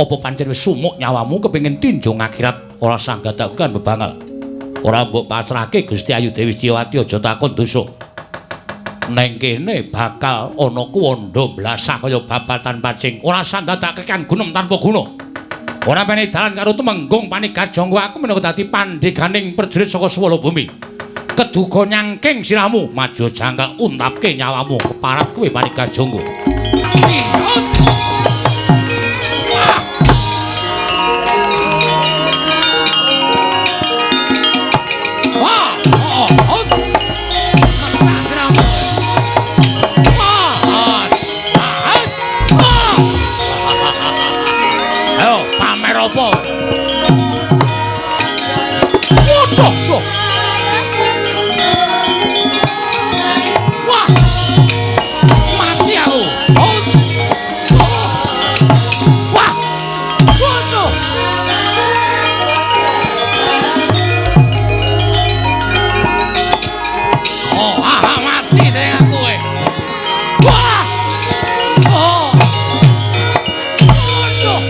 Apa pancen wis sumuk nyawamu kepengin tinjung akhirat ora sanggadakan bebangal. Ora mbok pasrahke Gusti Ayu Dewi Setiawati aja takon dosa. Neng kene bakal ana kuwanda blasah kaya babatan pacing. Ora sandadake kan gunem tanpa guna. Ora pene dalan karo Tumenggung Panigadjangga aku menawa dadi pandheganing prajurit saka swala bumi. Keduga nyangking siramu maju jangkal untapke nyawamu keparap kowe Panigadjangga. Apa? Waduh. Wah. Mati aku. Wah. Waduh. Oh, mati deh aku. Wah. Oh. Waduh.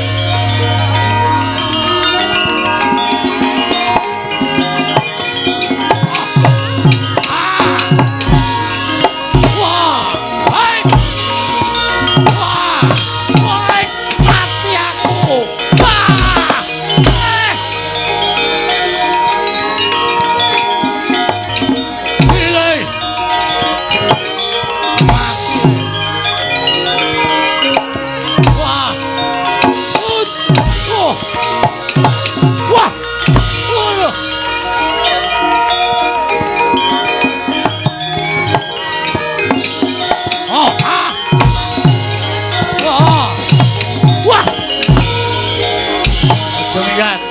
Jom lihat.